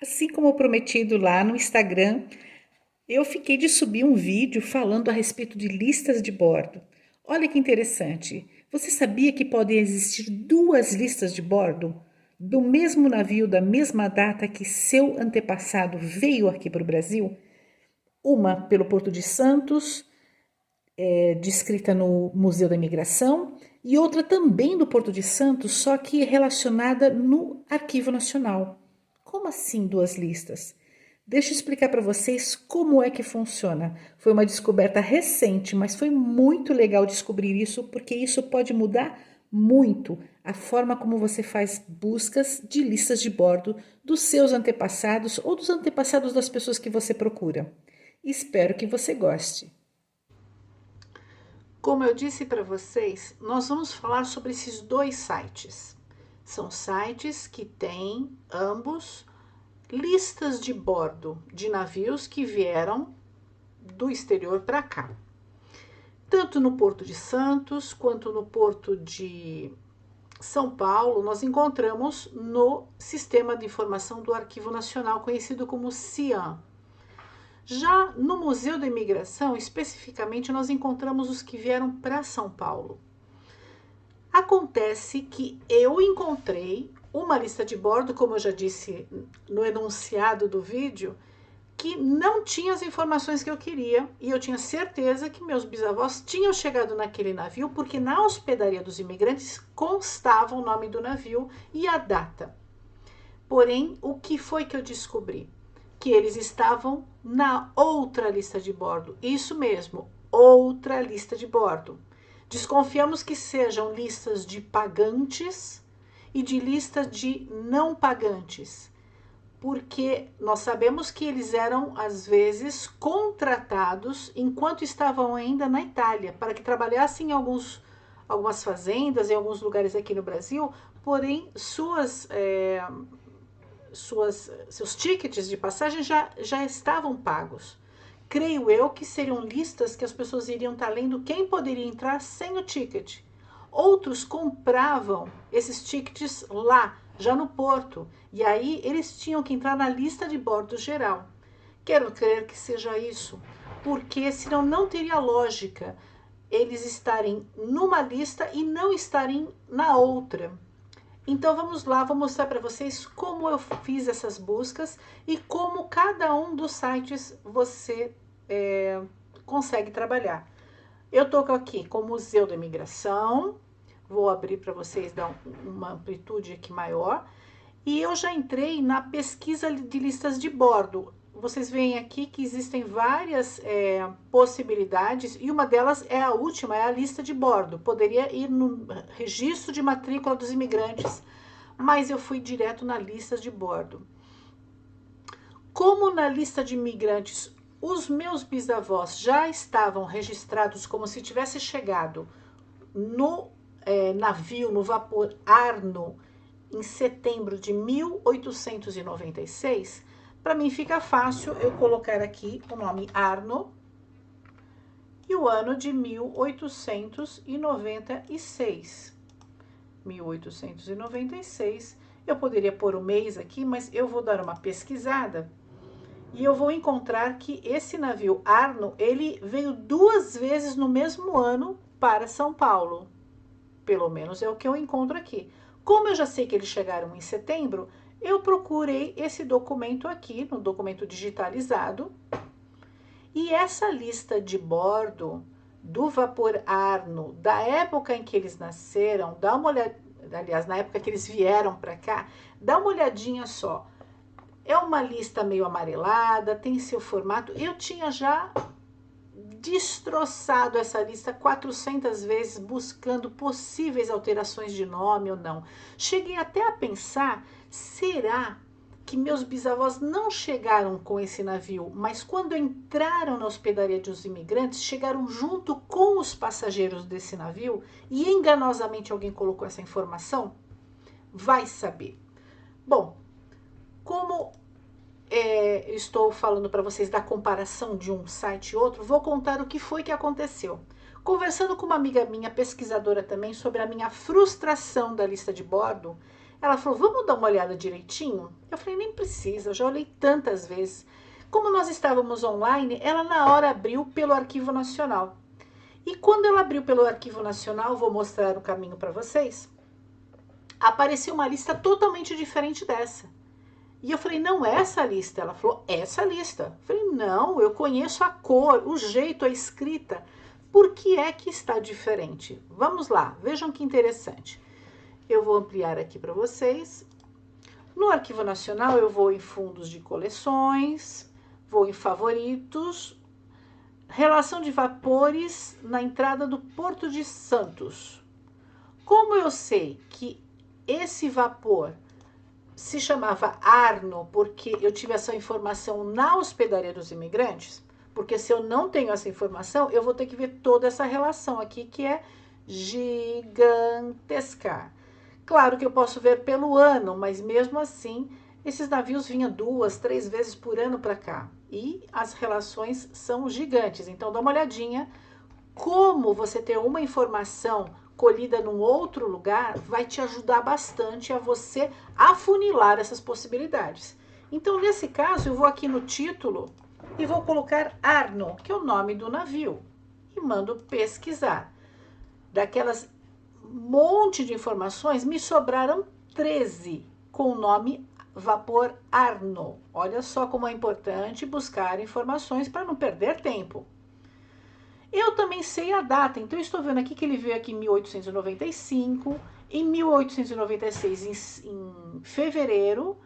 Assim como prometido lá no Instagram, eu fiquei de subir um vídeo falando a respeito de listas de bordo. Olha que interessante. Você sabia que podem existir duas listas de bordo do mesmo navio da mesma data que seu antepassado veio aqui para o Brasil? Uma pelo Porto de Santos, descrita no Museu da Imigração, e outra também do Porto de Santos, só que relacionada no Arquivo Nacional. Como assim duas listas? Deixa eu explicar para vocês como é que funciona. Foi uma descoberta recente, mas foi muito legal descobrir isso, porque isso pode mudar muito a forma como você faz buscas de listas de bordo dos seus antepassados ou dos antepassados das pessoas que você procura. Espero que você goste. Como eu disse para vocês, nós vamos falar sobre esses dois sites. São sites que têm ambos listas de bordo de navios que vieram do exterior para cá. Tanto no Porto de Santos quanto no Porto de São Paulo, nós encontramos no Sistema de Informação do Arquivo Nacional, conhecido como CIAM. Já no Museu da Imigração, especificamente, nós encontramos os que vieram para São Paulo. Acontece que eu encontrei uma lista de bordo, como eu já disse no enunciado do vídeo, que não tinha as informações que eu queria, e eu tinha certeza que meus bisavós tinham chegado naquele navio, porque na hospedaria dos imigrantes constava o nome do navio e a data. Porém, o que foi que eu descobri? Que eles estavam na outra lista de bordo. Isso mesmo, outra lista de bordo. Desconfiamos que sejam listas de pagantes e de listas de não pagantes, porque nós sabemos que eles eram, às vezes, contratados enquanto estavam ainda na Itália, para que trabalhassem em algumas fazendas, em alguns lugares aqui no Brasil, porém seus tickets de passagem já estavam pagos. Creio eu que seriam listas que as pessoas iriam estar lendo quem poderia entrar sem o ticket. Outros compravam esses tickets lá, já no porto, e aí eles tinham que entrar na lista de bordo geral. Quero crer que seja isso, porque senão não teria lógica eles estarem numa lista e não estarem na outra. Então vamos lá, vou mostrar para vocês como eu fiz essas buscas e como cada um dos sites você consegue trabalhar. Eu estou aqui com o Museu da Imigração, vou abrir para vocês dar uma amplitude aqui maior, e eu já entrei na pesquisa de listas de bordo. Vocês veem aqui que existem várias possibilidades, e uma delas é a última, é a lista de bordo. Poderia ir no registro de matrícula dos imigrantes, mas eu fui direto na lista de bordo. Como na lista de imigrantes os meus bisavós já estavam registrados como se tivesse chegado no navio, no vapor Arno, em setembro de 1896, para mim fica fácil eu colocar aqui o nome Arno e o ano de 1896. 1896, eu poderia pôr o mês aqui, mas eu vou dar uma pesquisada e eu vou encontrar que esse navio Arno, ele veio duas vezes no mesmo ano para São Paulo. Pelo menos é o que eu encontro aqui. Como eu já sei que eles chegaram em setembro, eu procurei esse documento aqui, no documento digitalizado. E essa lista de bordo do vapor Arno, da época em que eles nasceram, dá uma olhada, aliás, na época que eles vieram para cá, dá uma olhadinha só. É uma lista meio amarelada, tem seu formato. Eu tinha já destroçado essa lista 400 vezes, buscando possíveis alterações de nome ou não. Cheguei até a pensar, será que meus bisavós não chegaram com esse navio, mas quando entraram na hospedaria dos imigrantes, chegaram junto com os passageiros desse navio e enganosamente alguém colocou essa informação? Vai saber. Bom, como estou falando para vocês da comparação de um site e outro, vou contar o que foi que aconteceu. Conversando com uma amiga minha, pesquisadora também, sobre a minha frustração da lista de bordo, Ela falou, vamos dar uma olhada direitinho? Eu falei, nem precisa, eu já olhei tantas vezes. Como nós estávamos online, ela na hora abriu pelo Arquivo Nacional. E quando ela abriu pelo Arquivo Nacional, vou mostrar o caminho para vocês, apareceu uma lista totalmente diferente dessa. E eu falei, não é essa lista. Ela falou, essa lista. Eu falei, não, eu conheço a cor, o jeito, a escrita. Por que é que está diferente? Vamos lá, vejam que interessante. Eu vou ampliar aqui para vocês. No Arquivo Nacional, eu vou em fundos de coleções, vou em favoritos, relação de vapores na entrada do Porto de Santos. Como eu sei que esse vapor se chamava Arno, porque eu tive essa informação na Hospedaria dos Imigrantes, porque se eu não tenho essa informação, eu vou ter que ver toda essa relação aqui, que é gigantesca. Claro que eu posso ver pelo ano, mas mesmo assim, esses navios vinham 2, 3 vezes por ano para cá. E as relações são gigantes. Então, dá uma olhadinha. Como você ter uma informação colhida num outro lugar vai te ajudar bastante a você afunilar essas possibilidades. Então, nesse caso, eu vou aqui no título e vou colocar Arno, que é o nome do navio, e mando pesquisar. Daquelas monte de informações, me sobraram 13 com o nome Vapor Arno. Olha só como é importante buscar informações para não perder tempo. Eu também sei a data, então eu estou vendo aqui que ele veio aqui em 1895, em 1896 em fevereiro,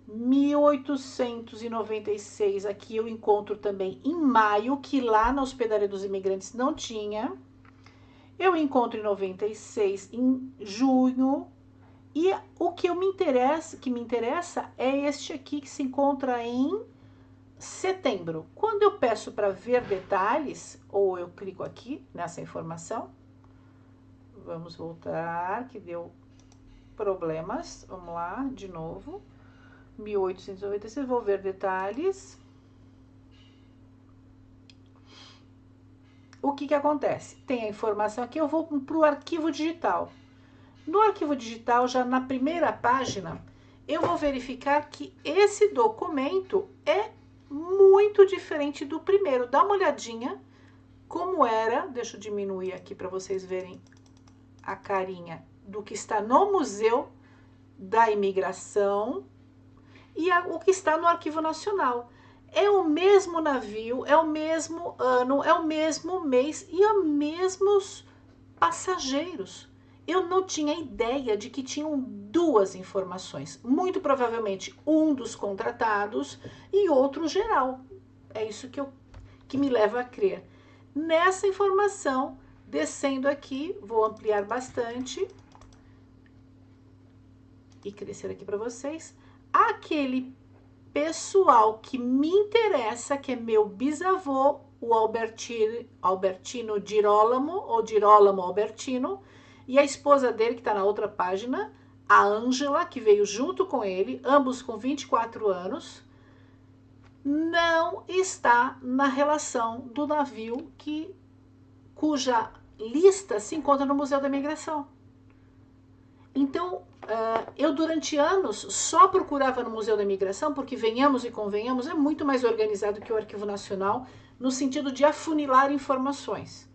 1896 aqui eu encontro também em maio, que lá na Hospedaria dos Imigrantes não tinha. Eu encontro em 96 em junho, e o que me interessa é este aqui que se encontra em setembro. Quando eu peço para ver detalhes, ou eu clico aqui nessa informação, vamos voltar, que deu problemas, vamos lá, de novo, 1896, vou ver detalhes. O que acontece? Tem a informação aqui, eu vou para o arquivo digital. No arquivo digital, já na primeira página, eu vou verificar que esse documento é muito diferente do primeiro. Dá uma olhadinha como era, deixa eu diminuir aqui para vocês verem a carinha do que está no Museu da Imigração e o que está no Arquivo Nacional. É o mesmo navio, é o mesmo ano, é o mesmo mês e os mesmos passageiros. Eu não tinha ideia de que tinham duas informações. Muito provavelmente um dos contratados e outro geral. É isso que me leva a crer. Nessa informação, descendo aqui, vou ampliar bastante e crescer aqui para vocês. Aquele pessoal que me interessa, que é meu bisavô, o Albertino Girolamo, ou Girolamo Albertino, e a esposa dele, que está na outra página, a Ângela, que veio junto com ele, ambos com 24 anos, não está na relação do navio cuja lista se encontra no Museu da Imigração. Então, eu durante anos só procurava no Museu da Imigração, porque venhamos e convenhamos, é muito mais organizado que o Arquivo Nacional, no sentido de afunilar informações.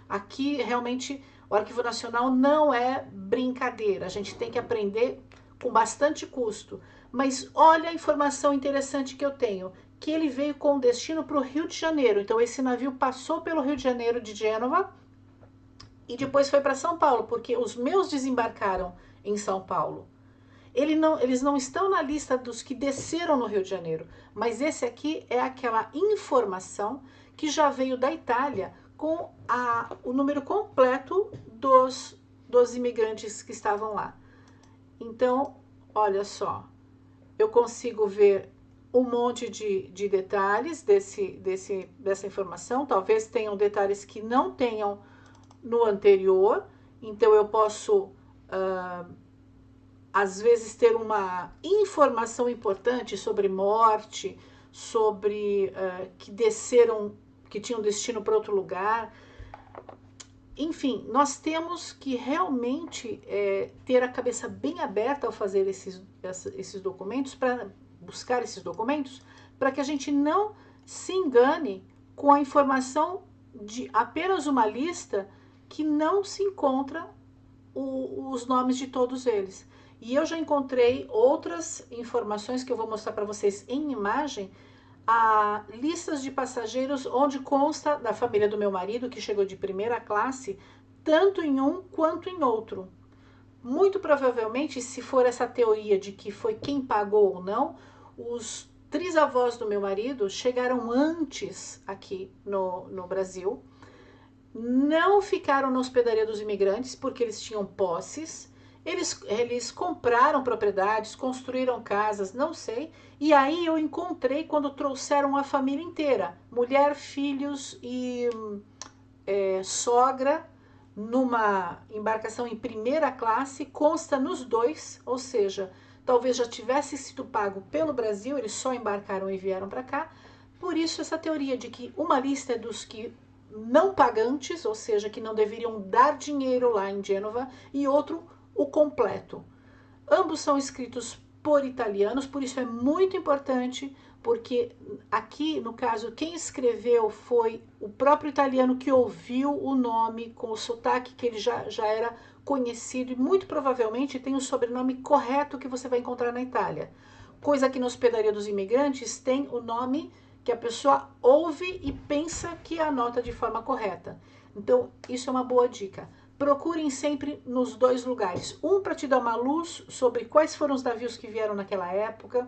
Aqui, realmente, o Arquivo Nacional não é brincadeira, a gente tem que aprender com bastante custo. Mas olha a informação interessante que eu tenho, que ele veio com destino para o Rio de Janeiro. Então, esse navio passou pelo Rio de Janeiro de Gênova e depois foi para São Paulo, porque os meus desembarcaram em São Paulo. Eles não estão na lista dos que desceram no Rio de Janeiro, mas esse aqui é aquela informação que já veio da Itália com o número completo dos imigrantes que estavam lá. Então, olha só, eu consigo ver um monte de detalhes dessa informação. Talvez tenham detalhes que não tenham no anterior, então eu posso às vezes ter uma informação importante sobre morte, sobre que desceram, que tinham destino para outro lugar. enfim, nós temos que realmente ter a cabeça bem aberta ao fazer esses documentos, para buscar esses documentos, para que a gente não se engane com a informação de apenas uma lista que não se encontra os nomes de todos eles. E eu já encontrei outras informações que eu vou mostrar para vocês em imagem, a listas de passageiros onde consta da família do meu marido, que chegou de primeira classe, tanto em um quanto em outro. Muito provavelmente, se for essa teoria de que foi quem pagou ou não, os trisavós do meu marido chegaram antes aqui no Brasil, não ficaram na hospedaria dos imigrantes porque eles tinham posses, eles compraram propriedades, construíram casas, não sei, e aí eu encontrei quando trouxeram a família inteira, mulher, filhos e sogra, numa embarcação em primeira classe, consta nos dois, ou seja, talvez já tivesse sido pago pelo Brasil, eles só embarcaram e vieram para cá. Por isso essa teoria de que uma lista é dos que não pagantes, ou seja, que não deveriam dar dinheiro lá em Gênova, e outro, o completo. Ambos são escritos por italianos, por isso é muito importante, porque aqui, no caso, quem escreveu foi o próprio italiano que ouviu o nome com o sotaque que ele já era conhecido e muito provavelmente tem o sobrenome correto que você vai encontrar na Itália. Coisa que na hospedaria dos imigrantes tem o nome que a pessoa ouve e pensa que anota de forma correta. Então, isso é uma boa dica. Procurem sempre nos dois lugares. Um para te dar uma luz sobre quais foram os navios que vieram naquela época,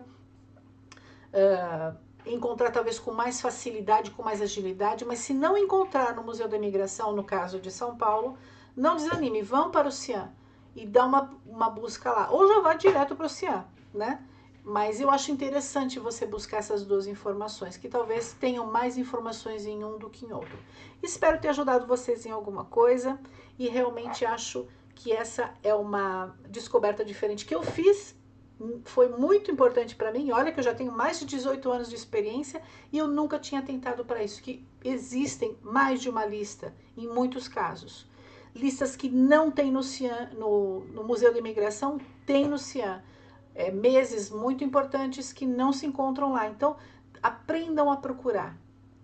encontrar talvez com mais facilidade, com mais agilidade, mas se não encontrar no Museu da Imigração, no caso de São Paulo, não desanime, vão para o CIAN e dá uma busca lá. Ou já vá direto para o CIAN, né? Mas eu acho interessante você buscar essas duas informações, que talvez tenham mais informações em um do que em outro. Espero ter ajudado vocês em alguma coisa e realmente acho que essa é uma descoberta diferente que eu fiz. Foi muito importante para mim. Olha que eu já tenho mais de 18 anos de experiência e eu nunca tinha tentado para isso, que existem mais de uma lista em muitos casos. Listas que não tem no CIAN, no Museu da Imigração, tem no CIAN. Meses muito importantes que não se encontram lá. Então, aprendam a procurar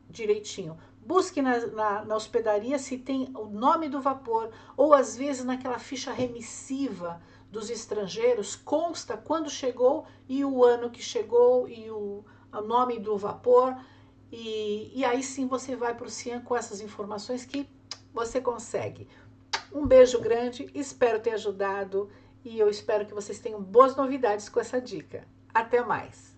direitinho. Busque na hospedaria se tem o nome do vapor, ou às vezes naquela ficha remissiva dos estrangeiros, consta quando chegou e o ano que chegou e o nome do vapor. E aí sim você vai para o CIAN com essas informações que você consegue. Um beijo grande, espero ter ajudado. E eu espero que vocês tenham boas novidades com essa dica. Até mais!